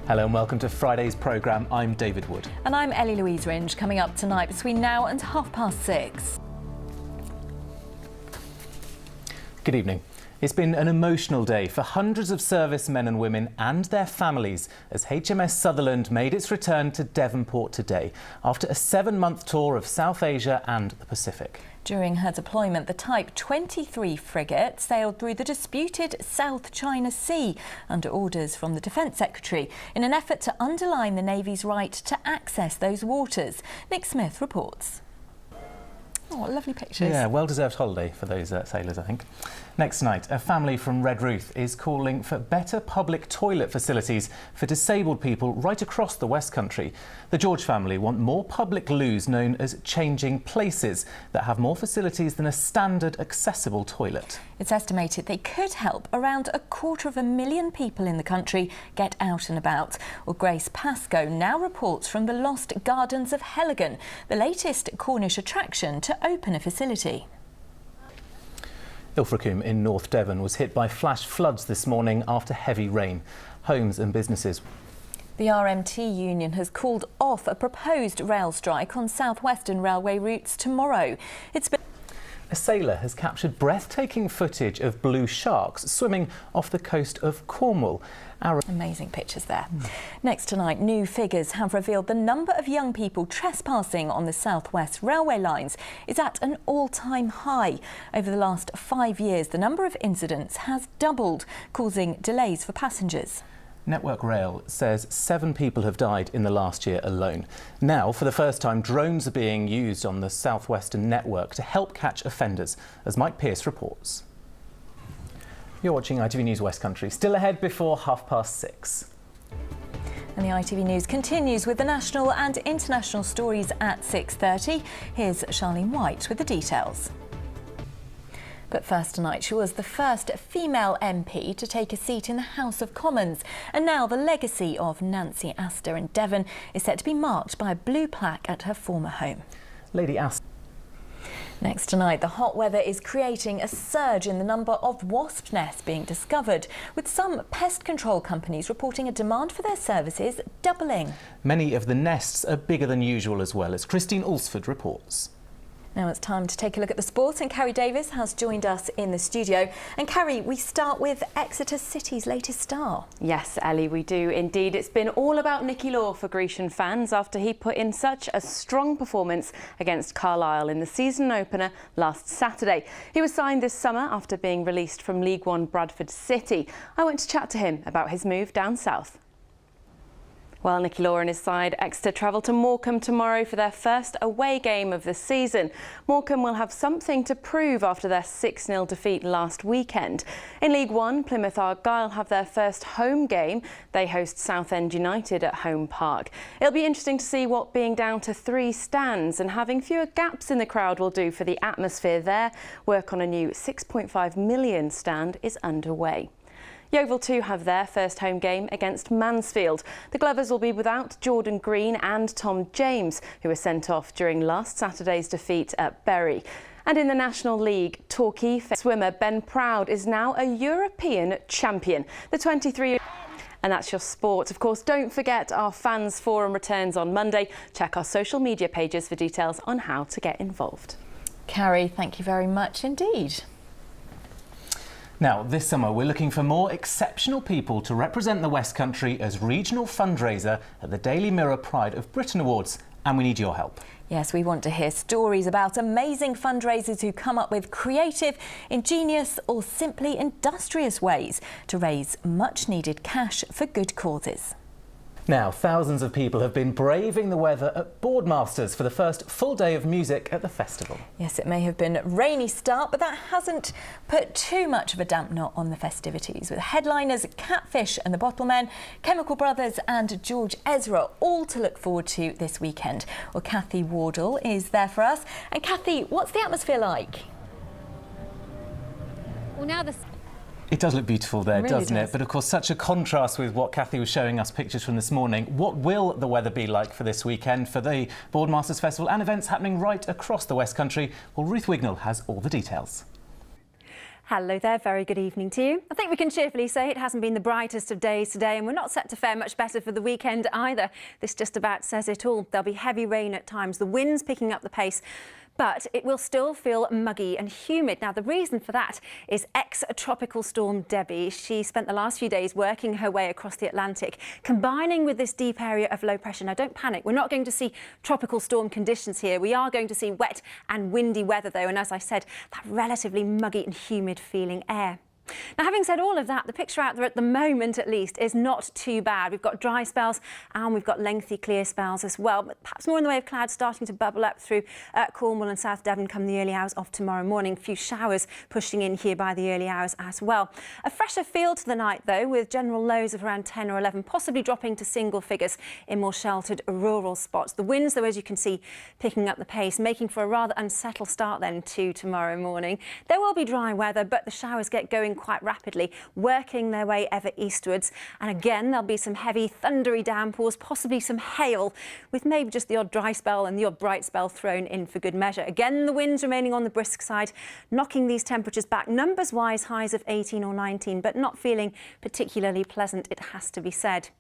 Hello and welcome to Friday's programme. I'm David Wood. And I'm Ellie Louise Ringe, coming up tonight between now and 6:30. Good evening. It's been an emotional day for hundreds of servicemen and women and their families as HMS Sutherland made its return to Devonport today after a 7-month tour of South Asia and the Pacific. During her deployment, the Type 23 frigate sailed through the disputed South China Sea under orders from the Defence Secretary in an effort to underline the Navy's right to access those waters. Nick Smith reports. Oh, what lovely pictures. Yeah, well-deserved holiday for those sailors, I think. Next night, a family from Redruth is calling for better public toilet facilities for disabled people right across the West Country. The George family want more public loos known as changing places that have more facilities than a standard accessible toilet. It's estimated they could help around 250,000 people in the country get out and about. Well, Grace Pascoe now reports from the Lost Gardens of Heligan, the latest Cornish attraction to open a facility. Ilfracombe in North Devon was hit by flash floods this morning after heavy rain. Homes and businesses. The RMT union has called off a proposed rail strike on South Western Railway routes tomorrow. A sailor has captured breathtaking footage of blue sharks swimming off the coast of Cornwall. Amazing pictures there. Next tonight, new figures have revealed the number of young people trespassing on the South West railway lines is at an all-time high. Over the last 5 years, the number of incidents has doubled, causing delays for passengers. Network Rail says 7 people have died in the last year alone. Now, for the first time, drones are being used on the South Western network to help catch offenders, as Mike Pearce reports. You're watching ITV News West Country. Still ahead before 6:30. And the ITV News continues with the national and international stories at 6:30. Here's Charlene White with the details. But first tonight, she was the first female MP to take a seat in the House of Commons. And now the legacy of Nancy Astor in Devon is set to be marked by a blue plaque at her former home. Lady Astor. Next tonight, the hot weather is creating a surge in the number of wasp nests being discovered, with some pest control companies reporting a demand for their services doubling. Many of the nests are bigger than usual as well, as Christine Alsford reports. Now it's time to take a look at the sport, and Carrie Davis has joined us in the studio. And Carrie, we start with Exeter City's latest star. Yes, Ellie, we do indeed. It's been all about Nicky Law for Grecian fans after he put in such a strong performance against Carlisle in the season opener last Saturday. He was signed this summer after being released from League One Bradford City. I went to chat to him about his move down south. Well, Nicky Law and his side, Exeter, travel to Morecambe tomorrow for their first away game of the season. Morecambe will have something to prove after their 6-0 defeat last weekend. In League One, Plymouth Argyle have their first home game. They host Southend United at Home Park. It'll be interesting to see what being down to 3 stands and having fewer gaps in the crowd will do for the atmosphere there. Work on a new £6.5 million stand is underway. Yeovil too have their first home game against Mansfield. The Glovers will be without Jordan Green and Tom James, who were sent off during last Saturday's defeat at Bury. And in the National League, Torquay swimmer Ben Proud is now a European champion. The 23-year-old. And that's your sport. Of course, don't forget our Fans Forum returns on Monday. Check our social media pages for details on how to get involved. Carrie, thank you very much indeed. Now, this summer, we're looking for more exceptional people to represent the West Country as regional fundraiser at the Daily Mirror Pride of Britain Awards, and we need your help. Yes, we want to hear stories about amazing fundraisers who come up with creative, ingenious or simply industrious ways to raise much-needed cash for good causes. Now, thousands of people have been braving the weather at Boardmasters for the first full day of music at the festival. Yes, it may have been a rainy start, but that hasn't put too much of a dampener on the festivities, with headliners Catfish and the Bottlemen, Chemical Brothers and George Ezra all to look forward to this weekend. Well, Kathy Wardle is there for us. And Kathy, what's the atmosphere like? Well, now It does look beautiful there, really doesn't does. it? But of course, such a contrast with what Kathy was showing us pictures from this morning. What will the weather be like for this weekend for the Boardmasters Festival and events happening right across the West Country? Well, Ruth Wignall has all the details. Hello there, very good evening to you. I think we can cheerfully say it hasn't been the brightest of days today, and we're not set to fare much better for the weekend either. This just about says it all. There'll be heavy rain at times, the wind's picking up the pace, but it will still feel muggy and humid. Now, the reason for that is ex-tropical storm Debbie. She spent the last few days working her way across the Atlantic, combining with this deep area of low pressure. Now, don't panic. We're not going to see tropical storm conditions here. We are going to see wet and windy weather, though, and as I said, that relatively muggy and humid feeling air. Now, having said all of that, the picture out there at the moment, at least, is not too bad. We've got dry spells and we've got lengthy clear spells as well, but perhaps more in the way of clouds starting to bubble up through Cornwall and South Devon come the early hours of tomorrow morning. A few showers pushing in here by the early hours as well. A fresher feel to the night, though, with general lows of around 10 or 11, possibly dropping to single figures in more sheltered rural spots. The winds, though, as you can see, picking up the pace, making for a rather unsettled start then to tomorrow morning. There will be dry weather, but the showers get going quite rapidly, working their way ever eastwards. And again, there'll be some heavy thundery downpours, possibly some hail, with maybe just the odd dry spell and the odd bright spell thrown in for good measure. Again, the winds remaining on the brisk side, knocking these temperatures back. Numbers-wise, highs of 18 or 19, but not feeling particularly pleasant, it has to be said.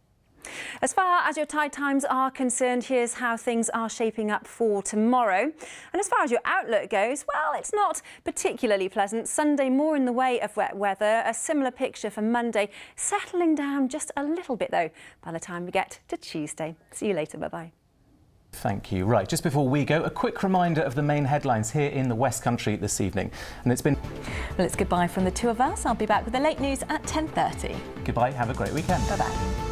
As far as your tide times are concerned, here's how things are shaping up for tomorrow. And as far as your outlook goes, well, it's not particularly pleasant. Sunday more in the way of wet weather. A similar picture for Monday, settling down just a little bit, though, by the time we get to Tuesday. See you later. Bye-bye. Thank you. Right, just before we go, a quick reminder of the main headlines here in the West Country this evening. And it's been... Well, it's goodbye from the two of us. I'll be back with the late news at 10:30. Goodbye, have a great weekend. Bye-bye.